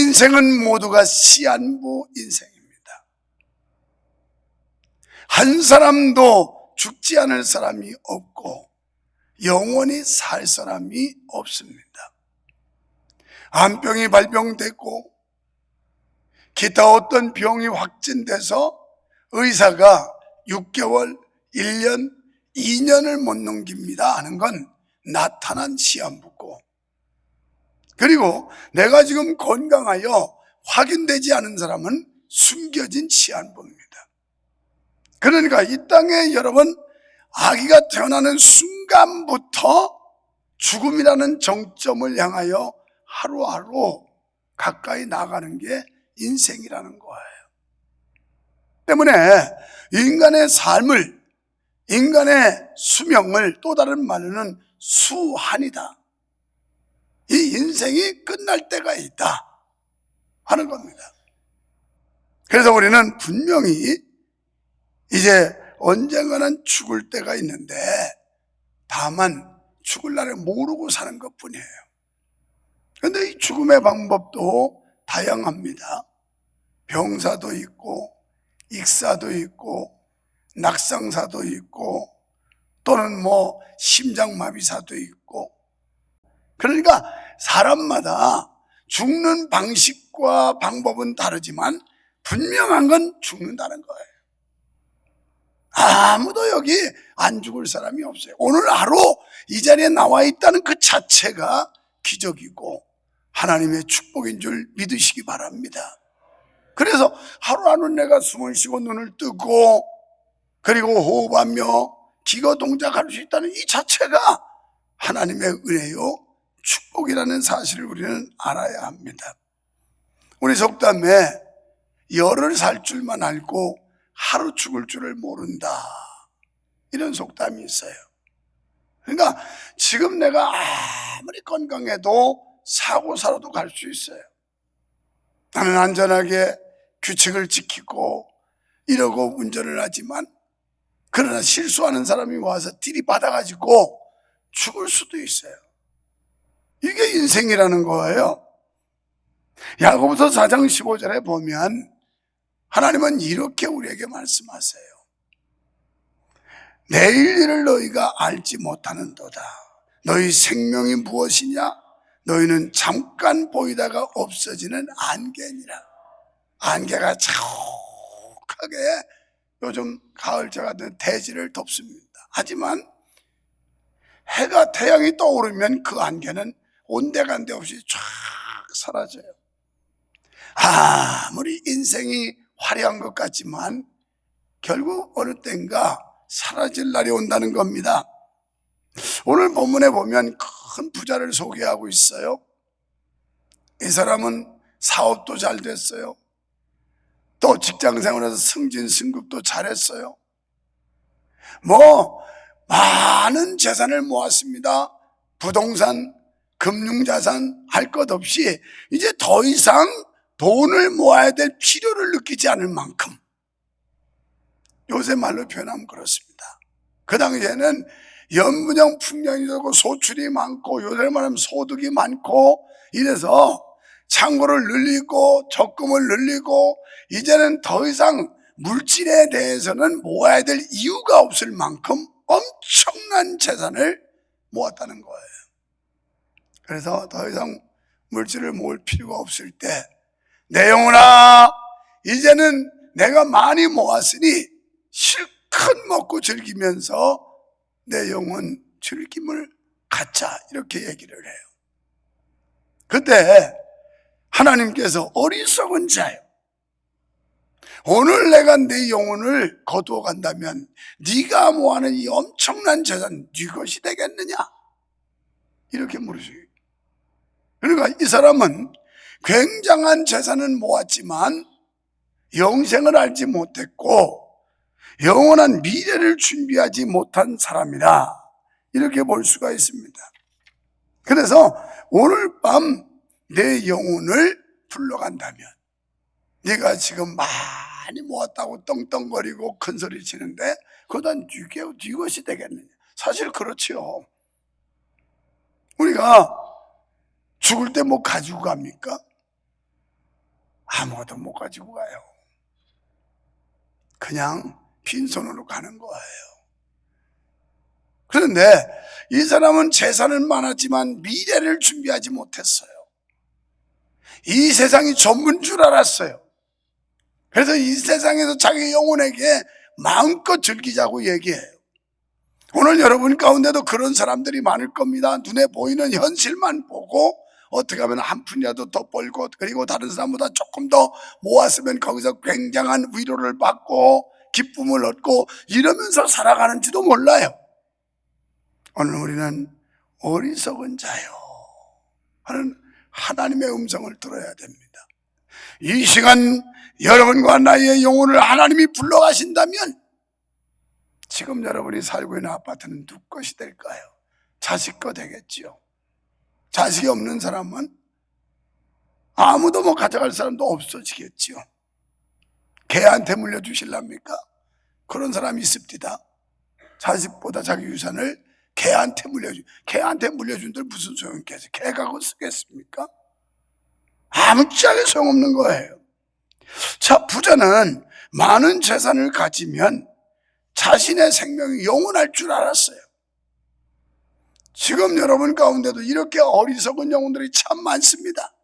인생은 모두가 시한부 인생입니다. 한 사람도 죽지 않을 사람이 없고 영원히 살 사람이 없습니다. 암병이 발병됐고 기타 어떤 병이 확진돼서 의사가 6개월, 1년, 2년을 못 넘깁니다 하는 건 나타난 시한부고, 그리고 내가 지금 건강하여 확인되지 않은 사람은 숨겨진 시한부입니다. 그러니까 이 땅에 여러분, 아기가 태어나는 순간부터 죽음이라는 정점을 향하여 하루하루 가까이 나가는 게 인생이라는 거예요. 때문에 인간의 삶을, 인간의 수명을 또 다른 말로는 수한이다, 이 인생이 끝날 때가 있다 하는 겁니다. 그래서 우리는 분명히 이제 언젠가는 죽을 때가 있는데 다만 죽을 날을 모르고 사는 것뿐이에요. 그런데 이 죽음의 방법도 다양합니다. 병사도 있고 익사도 있고 낙상사도 있고 또는 심장마비사도 있고, 그러니까 사람마다 죽는 방식과 방법은 다르지만 분명한 건 죽는다는 거예요. 아무도 여기 안 죽을 사람이 없어요. 오늘 하루 이 자리에 나와 있다는 그 자체가 기적이고 하나님의 축복인 줄 믿으시기 바랍니다. 그래서 하루하루 내가 숨을 쉬고 눈을 뜨고 그리고 호흡하며 기거 동작할 수 있다는 이 자체가 하나님의 은혜요 축복이라는 사실을 우리는 알아야 합니다. 우리 속담에 열을 살 줄만 알고 하루 죽을 줄을 모른다, 이런 속담이 있어요. 그러니까 지금 내가 아무리 건강해도 사고 사로도 갈 수 있어요. 나는 안전하게 규칙을 지키고 이러고 운전을 하지만, 그러나 실수하는 사람이 와서 들이받아가지고 죽을 수도 있어요. 이게 인생이라는 거예요. 야고보서 4장 15절에 보면 하나님은 이렇게 우리에게 말씀하세요. 내일 일을 너희가 알지 못하는도다. 너희 생명이 무엇이냐? 너희는 잠깐 보이다가 없어지는 안개니라. 안개가 자욱하게 요즘 가을자가 된 대지를 덮습니다. 하지만 해가, 태양이 떠오르면 그 안개는 온데간데 없이 쫙 사라져요. 아무리 인생이 화려한 것 같지만 결국 어느 땐가 사라질 날이 온다는 겁니다. 오늘 본문에 보면 큰 부자를 소개하고 있어요. 이 사람은 사업도 잘 됐어요. 또 직장생활에서 승진 승급도 잘했어요. 많은 재산을 모았습니다. 부동산, 금융자산 할 것 없이 이제 더 이상 돈을 모아야 될 필요를 느끼지 않을 만큼, 요새 말로 표현하면 그렇습니다. 그 당시에는 연분양 풍년이 되고 소출이 많고 요새 말하면 소득이 많고 이래서 창고를 늘리고 적금을 늘리고 이제는 더 이상 물질에 대해서는 모아야 될 이유가 없을 만큼 엄청난 재산을 모았다는 거예요. 그래서 더 이상 물질을 모을 필요가 없을 때, 내 영혼아, 이제는 내가 많이 모았으니 실컷 먹고 즐기면서 내 영혼 즐김을 갖자, 이렇게 얘기를 해요. 그때 하나님께서 어리석은 자요, 오늘 내가 내 영혼을 거두어 간다면 네가 모아는 이 엄청난 재산 네 것이 되겠느냐, 이렇게 물으세요. 그러니까 이 사람은 굉장한 재산을 모았지만 영생을 알지 못했고 영원한 미래를 준비하지 못한 사람이라, 이렇게 볼 수가 있습니다. 그래서 오늘 밤 내 영혼을 불러간다면, 네가 지금 많이 모았다고 떵떵거리고 큰소리 치는데 그거 네 것이 되겠느냐. 사실 그렇지요. 우리가 죽을 때 뭐 가지고 갑니까? 아무것도 못 가지고 가요. 그냥 빈손으로 가는 거예요. 그런데 이 사람은 재산은 많았지만 미래를 준비하지 못했어요. 이 세상이 전부인 줄 알았어요. 그래서 이 세상에서 자기 영혼에게 마음껏 즐기자고 얘기해요. 오늘 여러분 가운데도 그런 사람들이 많을 겁니다. 눈에 보이는 현실만 보고 어떻게 하면 한 푼이라도 더 벌고, 그리고 다른 사람보다 조금 더 모았으면 거기서 굉장한 위로를 받고 기쁨을 얻고 이러면서 살아가는지도 몰라요. 오늘 우리는 어리석은 자요 하는 하나님의 음성을 들어야 됩니다. 이 시간 여러분과 나의 영혼을 하나님이 불러가신다면 지금 여러분이 살고 있는 아파트는 누구 것이 될까요? 자식 거 되겠지요. 자식이 없는 사람은 아무도 뭐 가져갈 사람도 없어지겠지요. 개한테 물려주실랍니까? 그런 사람이 있습니다. 자식보다 자기 유산을 개한테 물려준들 무슨 소용이 있겠어요? 개가 그거 쓰겠습니까? 아무짝에 소용없는 거예요. 자, 부자는 많은 재산을 가지면 자신의 생명이 영원할 줄 알았어요. 지금 여러분 가운데도 이렇게 어리석은 영혼들이 참 많습니다.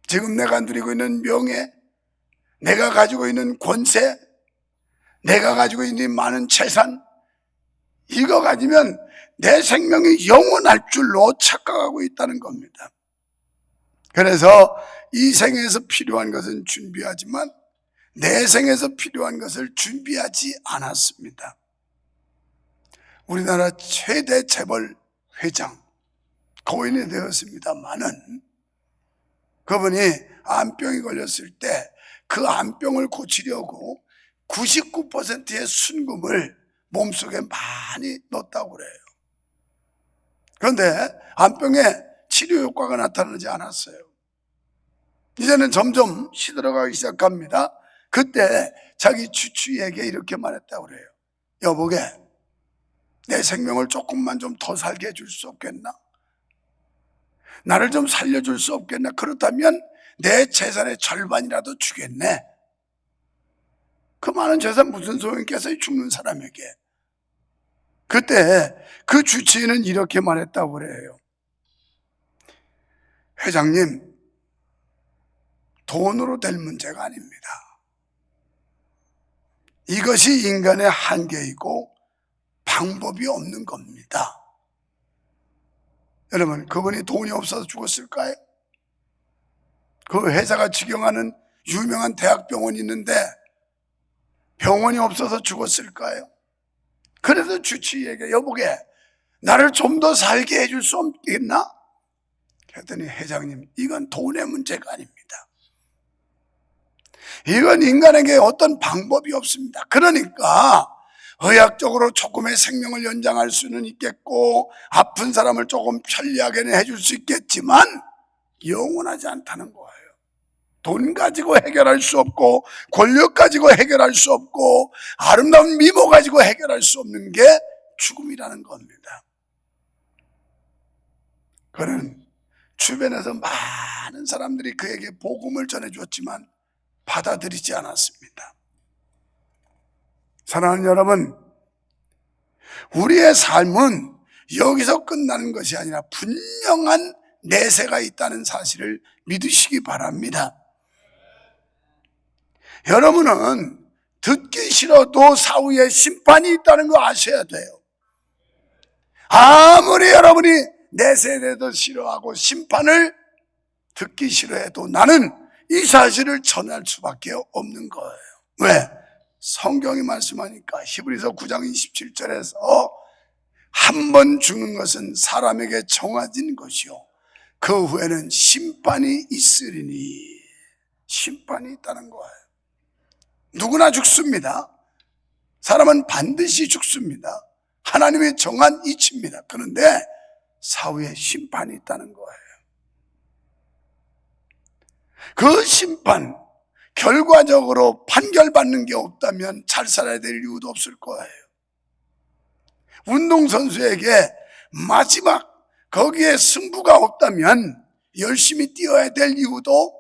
지금 내가 누리고 있는 명예, 내가 가지고 있는 권세, 내가 가지고 있는 많은 재산, 이거 가지면 내 생명이 영원할 줄로 착각하고 있다는 겁니다. 그래서 이 생에서 필요한 것은 준비하지만 내 생에서 필요한 것을 준비하지 않았습니다. 우리나라 최대 재벌 회장, 고인이 되었습니다만은 그분이 암병이 걸렸을 때 그 암병을 고치려고 99%의 순금을 몸속에 많이 넣었다고 그래요. 그런데 암병에 치료 효과가 나타나지 않았어요. 이제는 점점 시들어가기 시작합니다. 그때 자기 주치의에게 이렇게 말했다고 그래요. 여보게, 내 생명을 조금만 좀 더 살게 해줄 수 없겠나? 나를 좀 살려줄 수 없겠나? 그렇다면 내 재산의 절반이라도 주겠네. 그 많은 재산 무슨 소용이 있겠어요? 죽는 사람에게. 그때 그 주치의는 이렇게 말했다고 그래요. 회장님, 돈으로 될 문제가 아닙니다. 이것이 인간의 한계이고 방법이 없는 겁니다. 여러분, 그분이 돈이 없어서 죽었을까요? 그 회사가 직영하는 유명한 대학병원이 있는데 병원이 없어서 죽었을까요? 그래서 주치의에게 여보게, 나를 좀 더 살게 해줄 수 없겠나? 그랬더니 회장님, 이건 돈의 문제가 아닙니다. 이건 인간에게 어떤 방법이 없습니다. 그러니까 의학적으로 조금의 생명을 연장할 수는 있겠고 아픈 사람을 조금 편리하게 해줄 수 있겠지만 영원하지 않다는 거예요. 돈 가지고 해결할 수 없고 권력 가지고 해결할 수 없고 아름다운 미모 가지고 해결할 수 없는 게 죽음이라는 겁니다. 그는 주변에서 많은 사람들이 그에게 복음을 전해주었지만 받아들이지 않았습니다. 사랑하는 여러분, 우리의 삶은 여기서 끝나는 것이 아니라 분명한 내세가 있다는 사실을 믿으시기 바랍니다. 여러분은 듣기 싫어도 사후에 심판이 있다는 거 아셔야 돼요. 아무리 여러분이 내세에 대해서 싫어하고 심판을 듣기 싫어해도 나는 이 사실을 전할 수밖에 없는 거예요. 왜? 성경이 말씀하니까 히브리서 9장 27절에서 한 번 죽는 것은 사람에게 정해진 것이요 그 후에는 심판이 있으리니, 심판이 있다는 거예요. 누구나 죽습니다. 사람은 반드시 죽습니다. 하나님의 정한 이치입니다. 그런데 사후에 심판이 있다는 거예요. 그 심판, 결과적으로 판결받는 게 없다면 잘 살아야 될 이유도 없을 거예요. 운동선수에게 마지막 거기에 승부가 없다면 열심히 뛰어야 될 이유도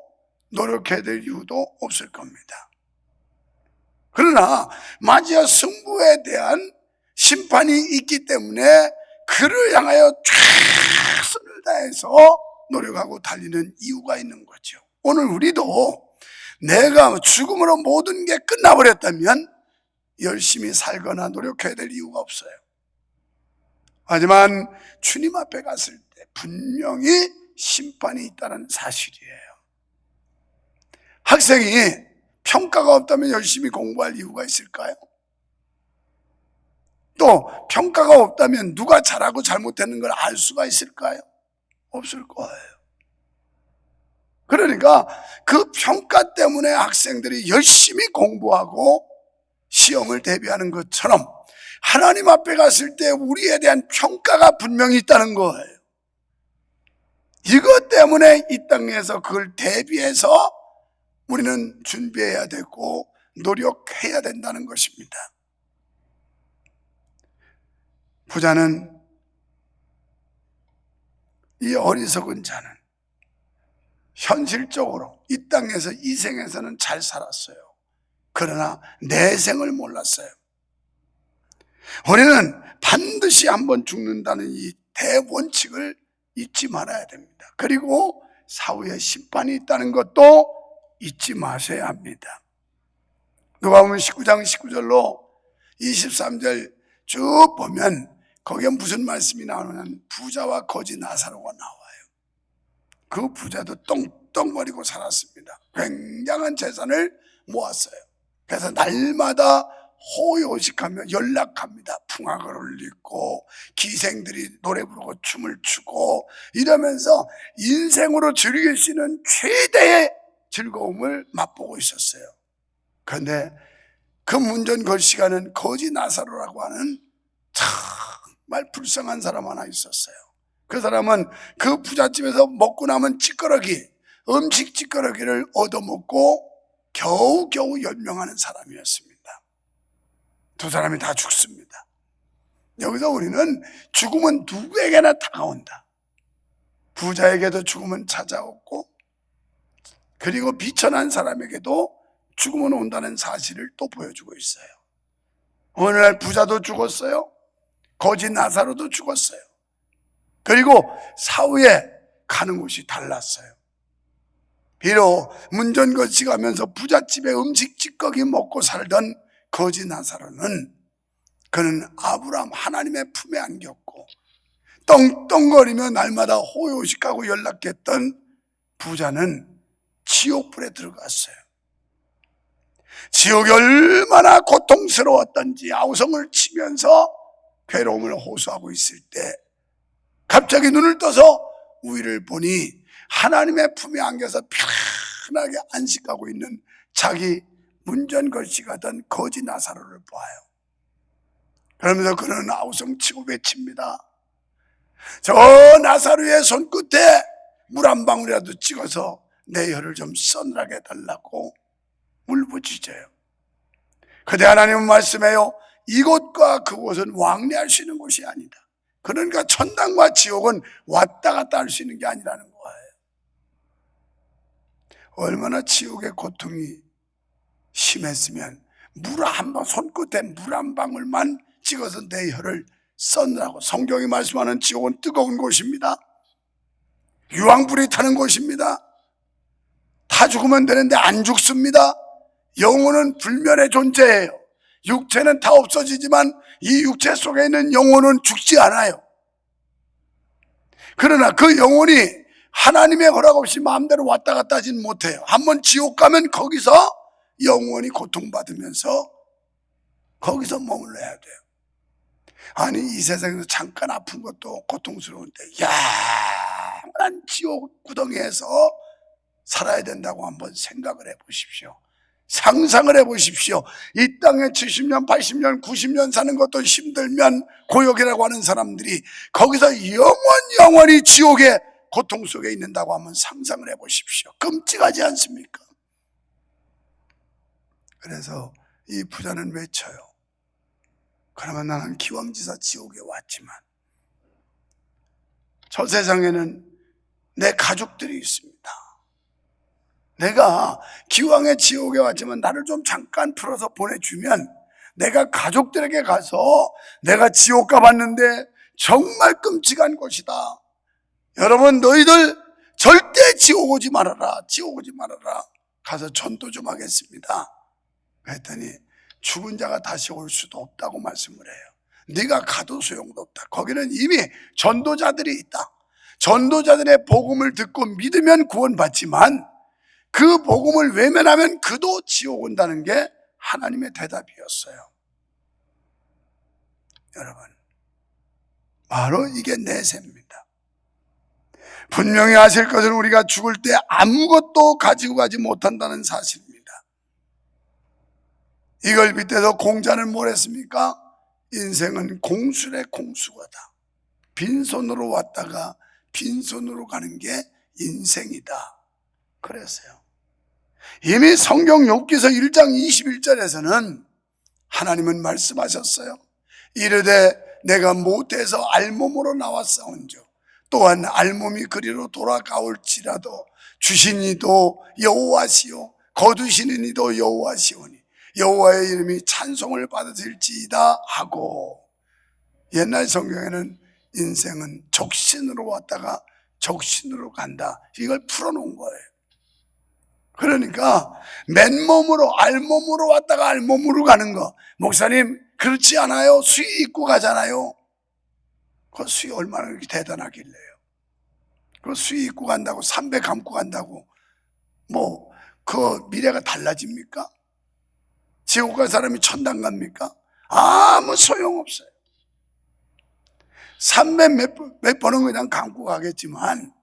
노력해야 될 이유도 없을 겁니다. 그러나 마지막 승부에 대한 심판이 있기 때문에 그를 향하여 최선을 다해서 노력하고 달리는 이유가 있는 거죠. 오늘 우리도 내가 죽음으로 모든 게 끝나버렸다면 열심히 살거나 노력해야 될 이유가 없어요. 하지만 주님 앞에 갔을 때 분명히 심판이 있다는 사실이에요. 학생이 평가가 없다면 열심히 공부할 이유가 있을까요? 또 평가가 없다면 누가 잘하고 잘못했는 걸 알 수가 있을까요? 없을 거예요. 그러니까 그 평가 때문에 학생들이 열심히 공부하고 시험을 대비하는 것처럼 하나님 앞에 갔을 때 우리에 대한 평가가 분명히 있다는 거예요. 이것 때문에 이 땅에서 그걸 대비해서 우리는 준비해야 되고 노력해야 된다는 것입니다. 부자는, 이 어리석은 자는 현실적으로 이 땅에서 이 생에서는 잘 살았어요. 그러나 내생을 몰랐어요. 우리는 반드시 한번 죽는다는 이 대원칙을 잊지 말아야 됩니다. 그리고 사후에 심판이 있다는 것도 잊지 마셔야 합니다. 누가복음 19장 19절로 23절 쭉 보면 거기에 무슨 말씀이 나오냐면 부자와 거지 나사로가 나와요. 그 부자도 똥똥거리고 살았습니다. 굉장한 재산을 모았어요. 그래서 날마다 호요식하며 연락합니다. 풍악을 울리고 기생들이 노래 부르고 춤을 추고 이러면서 인생으로 즐길 수 있는 최대의 즐거움을 맛보고 있었어요. 그런데 그 문전걸시가는 거지 나사로라고 하는 정말 불쌍한 사람 하나 있었어요. 그 사람은 그 부잣집에서 먹고 남은 찌꺼러기, 음식 찌꺼러기를 얻어먹고 겨우겨우 연명하는 사람이었습니다. 두 사람이 다 죽습니다. 여기서 우리는 죽음은 누구에게나 다가온다. 부자에게도 죽음은 찾아왔고 그리고 비천한 사람에게도 죽음은 온다는 사실을 또 보여주고 있어요. 오늘날 부자도 죽었어요. 거지 나사로도 죽었어요. 그리고 사후에 가는 곳이 달랐어요. 비록 문전거치 가면서 부잣집에 음식 찌꺼기 먹고 살던 거지 나사로는 그는 아브라함 하나님의 품에 안겼고 떵떵거리며 날마다 호요식하고 연락했던 부자는 지옥불에 들어갔어요. 지옥이 얼마나 고통스러웠던지 아우성을 치면서 괴로움을 호소하고 있을 때 갑자기 눈을 떠서 위를 보니 하나님의 품에 안겨서 편하게 안식하고 있는 자기 문전걸시 가던 거지 나사로를 봐요. 그러면서 그는 아우성치고 외칩니다. 저 나사로의 손끝에 물 한 방울이라도 찍어서 내 혀를 좀 서늘하게 해달라고 울부짖어요. 그때 하나님은 말씀해요. 이곳과 그곳은 왕래할 수 있는 곳이 아니다. 그러니까 천당과 지옥은 왔다 갔다 할 수 있는 게 아니라는 거예요. 얼마나 지옥의 고통이 심했으면 물 한 방, 손끝에 물 한 방울만 찍어서 내 혀를 썬라고. 성경이 말씀하는 지옥은 뜨거운 곳입니다. 유황불이 타는 곳입니다. 다 죽으면 되는데 안 죽습니다. 영혼은 불멸의 존재예요. 육체는 다 없어지지만 이 육체 속에 있는 영혼은 죽지 않아요. 그러나 그 영혼이 하나님의 허락 없이 마음대로 왔다 갔다 하진 못해요. 한번 지옥 가면 거기서 영원히 고통받으면서 거기서 머물러야 돼요. 아니 이 세상에서 잠깐 아픈 것도 고통스러운데 영원한 지옥 구덩이에서 살아야 된다고 한번 생각을 해보십시오. 상상을 해보십시오. 이 땅에 70년, 80년, 90년 사는 것도 힘들면 고역이라고 하는 사람들이 거기서 영원히 지옥의 고통 속에 있는다고 한번 상상을 해보십시오. 끔찍하지 않습니까? 그래서 이 부자는 외쳐요. 그러면 나는 기왕지사 지옥에 왔지만 저 세상에는 내 가족들이 있습니다. 내가 기왕에 지옥에 왔지만 나를 좀 잠깐 풀어서 보내주면 내가 가족들에게 가서 내가 지옥 가봤는데 정말 끔찍한 곳이다. 여러분 너희들 절대 지옥 오지 말아라. 지옥 오지 말아라. 가서 전도 좀 하겠습니다. 그랬더니 죽은 자가 다시 올 수도 없다고 말씀을 해요. 네가 가도 소용도 없다. 거기는 이미 전도자들이 있다. 전도자들의 복음을 듣고 믿으면 구원받지만 그 복음을 외면하면 그도 지옥 온다는 게 하나님의 대답이었어요. 여러분, 바로 이게 내세입니다. 분명히 아실 것은 우리가 죽을 때 아무것도 가지고 가지 못한다는 사실입니다. 이걸 빗대서 공자는 뭘 했습니까? 인생은 공술의 공수거다. 빈손으로 왔다가 빈손으로 가는 게 인생이다. 그랬어요. 이미 성경 욥기서 1장 21절에서는 하나님은 말씀하셨어요. 이르되 내가 못해서 알몸으로 나왔사온즉 또한 알몸이 그리로 돌아가올지라도 주신 이도 여호와시요 거두시는 이도 여호와시오니 여호와의 이름이 찬송을 받으실지이다 하고, 옛날 성경에는 인생은 적신으로 왔다가 적신으로 간다, 이걸 풀어놓은 거예요. 그러니까 맨몸으로 알몸으로 왔다가 알몸으로 가는 거, 목사님 그렇지 않아요? 수의 입고 가잖아요. 그 수의 얼마나 그렇게 대단하길래요. 그 수의 입고 간다고 300 감고 간다고 뭐 그 미래가 달라집니까? 지옥 갈 사람이 천당 갑니까? 아무 소용없어요. 300 몇 번은 그냥 감고 가겠지만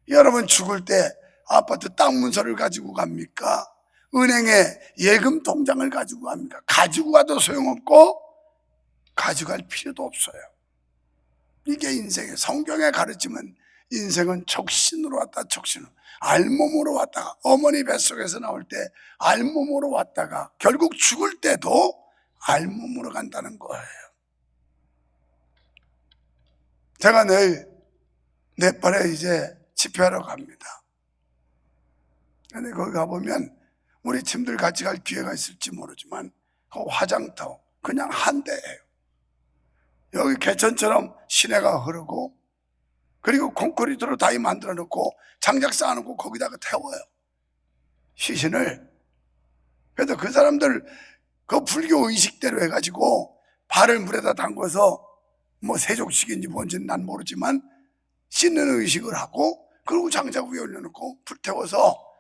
여러분 죽을 때 아파트 땅 문서를 가지고 갑니까? 은행에 예금 통장을 가지고 갑니까? 가지고 가도 소용없고 가져갈 필요도 없어요. 이게 인생의 성경에 가르치면 인생은 적신으로 왔다 적신으로, 알몸으로 왔다가 어머니 뱃속에서 나올 때 알몸으로 왔다가 결국 죽을 때도 알몸으로 간다는 거예요. 제가 내일 네팔에 이제 집회하러 갑니다. 근데 거기 가보면 우리 팀들 같이 갈 기회가 있을지 모르지만 그 화장터 그냥 한 대예요. 여기 개천처럼 시내가 흐르고 그리고 콘크리트로 다이 만들어 놓고 장작 쌓아놓고 거기다가 태워요, 시신을. 그래서 그 사람들 그 불교 의식대로 해가지고 발을 물에다 담궈서 뭐 세족식인지 뭔지는 난 모르지만 씻는 의식을 하고 그리고 장작 위에 올려놓고 불태워서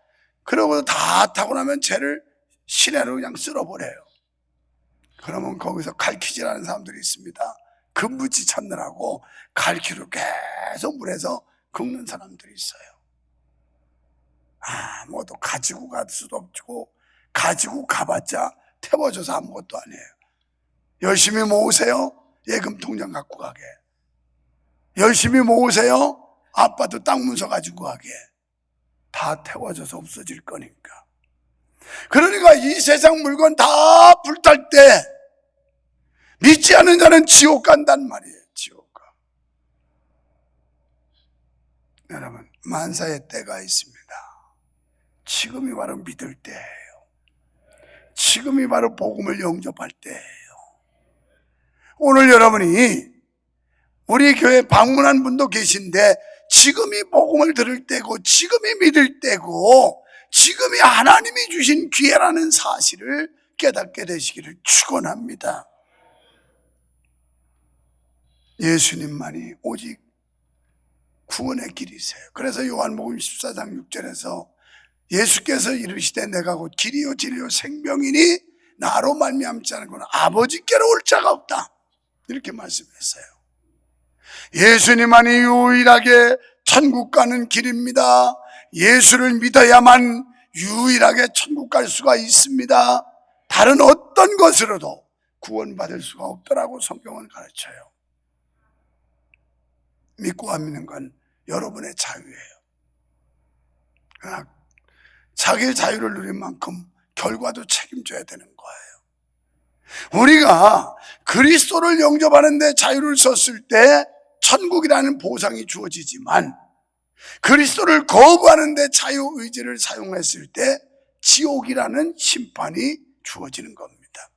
그러고 다 타고 나면 쟤를 시내로 그냥 쓸어버려요. 그러면 거기서 갈퀴질하는 사람들이 있습니다. 금붙이 찾느라고 갈퀴로 계속 물에서 긁는 사람들이 있어요. 아무것도 가지고 갈 수도 없고 가지고 가봤자 태워줘서 아무것도 아니에요. 열심히 모으세요, 예금 통장 갖고 가게. 열심히 모으세요, 아파트 땅 문서 가지고 가게. 다 태워져서 없어질 거니까. 그러니까 이 세상 물건 다 불탈 때 믿지 않는 자는 지옥 간단 말이에요. 지옥 가. 여러분, 만사의 때가 있습니다. 지금이 바로 믿을 때예요. 지금이 바로 복음을 영접할 때예요. 오늘 여러분이 우리 교회 방문한 분도 계신데 지금이 복음을 들을 때고 지금이 믿을 때고 지금이 하나님이 주신 기회라는 사실을 깨닫게 되시기를 축원합니다. 예수님만이 오직 구원의 길이세요. 그래서 요한복음 14장 6절에서 예수께서 이르시되 내가 곧 길이요 진리요 생명이니 나로 말미암지 않은 건 아버지께로 올 자가 없다, 이렇게 말씀했어요. 예수님만이 유일하게 천국 가는 길입니다. 예수를 믿어야만 유일하게 천국 갈 수가 있습니다. 다른 어떤 것으로도 구원받을 수가 없더라고 성경은 가르쳐요. 믿고 안 믿는 건 여러분의 자유예요. 그러나 자기의 자유를 누린 만큼 결과도 책임져야 되는 거예요. 우리가 그리스도를 영접하는 데 자유를 썼을 때 천국이라는 보상이 주어지지만 그리스도를 거부하는데 자유의지를 사용했을 때 지옥이라는 심판이 주어지는 겁니다.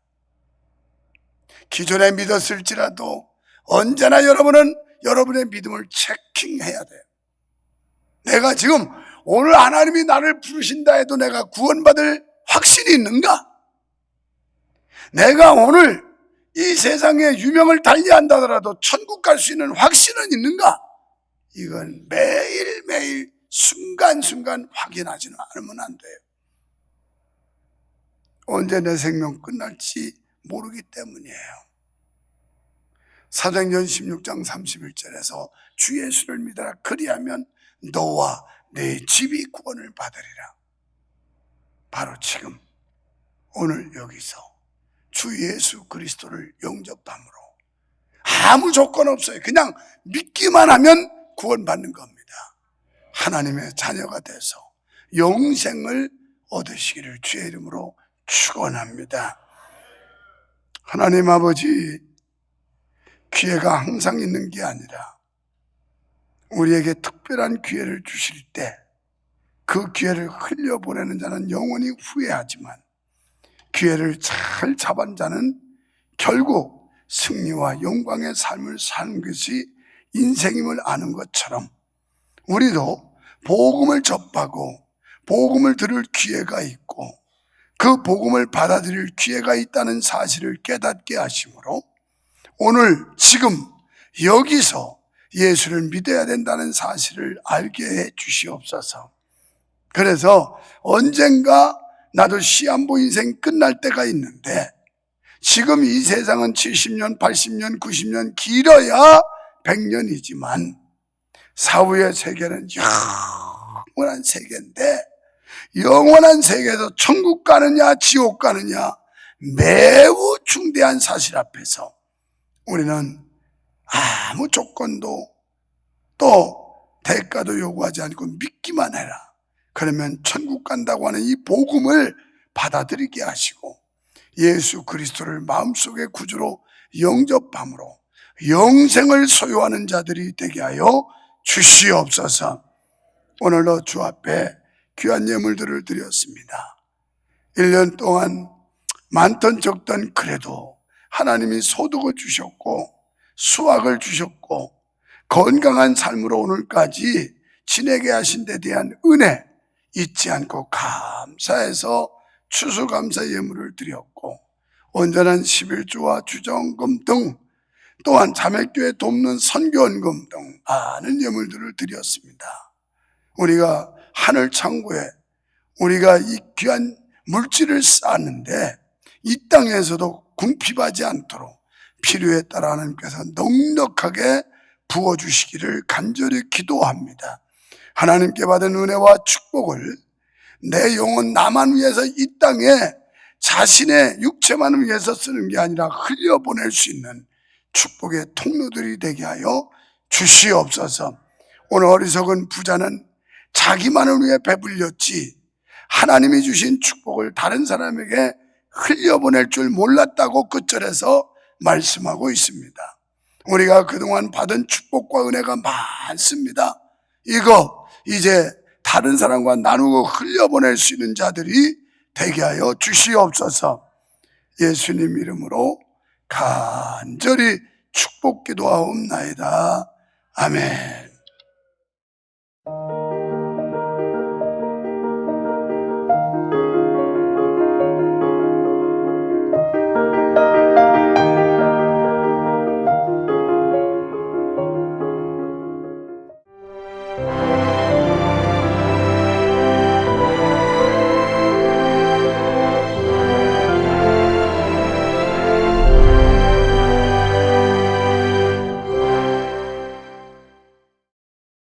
기존에 믿었을지라도 언제나 여러분은 여러분의 믿음을 체킹해야 돼요. 내가 지금 오늘 하나님이 나를 부르신다 해도 내가 구원받을 확신이 있는가? 내가 오늘 이 세상에 유명을 달리한다 하더라도 천국 갈 수 있는 확신은 있는가? 이건 매일매일 순간순간 확인하지는 않으면 안 돼요. 언제 내 생명 끝날지 모르기 때문이에요. 사도행전 16장 31절에서 주 예수를 믿어라. 그리하면 너와 내 집이 구원을 받으리라. 바로 지금 오늘 여기서 주 예수 그리스도를 영접함으로 아무 조건 없어요. 그냥 믿기만 하면 구원받는 겁니다. 하나님의 자녀가 돼서 영생을 얻으시기를 주의 이름으로 축원합니다. 하나님 아버지, 기회가 항상 있는 게 아니라 우리에게 특별한 기회를 주실 때 그 기회를 흘려보내는 자는 영원히 후회하지만 기회를 잘 잡은 자는 결국 승리와 영광의 삶을 사는 것이 인생임을 아는 것처럼 우리도 복음을 접하고 복음을 들을 기회가 있고 그 복음을 받아들일 기회가 있다는 사실을 깨닫게 하심으로 오늘 지금 여기서 예수를 믿어야 된다는 사실을 알게 해 주시옵소서. 그래서 언젠가 나도 시한부 인생 끝날 때가 있는데 지금 이 세상은 70년, 80년, 90년 길어야 100년이지만 사후의 세계는 영원한 세계인데 영원한 세계에서 천국 가느냐 지옥 가느냐 매우 중대한 사실 앞에서 우리는 아무 조건도 또 대가도 요구하지 않고 믿기만 해라. 그러면 천국 간다고 하는 이 복음을 받아들이게 하시고 예수 그리스도를 마음속의 구주로 영접함으로 영생을 소유하는 자들이 되게 하여 주시옵소서. 오늘도 주 앞에 귀한 예물들을 드렸습니다. 1년 동안 많던 적던 그래도 하나님이 소득을 주셨고 수확을 주셨고 건강한 삶으로 오늘까지 지내게 하신 데 대한 은혜 잊지 않고 감사해서 추수감사 예물을 드렸고 온전한 11조와 주정금 등 또한 자매교회 돕는 선교원금 등 많은 예물들을 드렸습니다. 우리가 하늘 창고에 우리가 이 귀한 물질을 쌓았는데 이 땅에서도 궁핍하지 않도록 필요에 따라 하나님께서 넉넉하게 부어주시기를 간절히 기도합니다. 하나님께 받은 은혜와 축복을 내 영혼 나만 위해서 이 땅에 자신의 육체만 위해서 쓰는 게 아니라 흘려보낼 수 있는 축복의 통로들이 되게 하여 주시옵소서. 오늘 어리석은 부자는 자기만을 위해 배불렸지 하나님이 주신 축복을 다른 사람에게 흘려보낼 줄 몰랐다고 끝절에서 말씀하고 있습니다. 우리가 그동안 받은 축복과 은혜가 많습니다. 이거 이제 다른 사람과 나누고 흘려보낼 수 있는 자들이 되게 하여 주시옵소서. 예수님 이름으로 간절히 축복 기도하옵나이다. 아멘.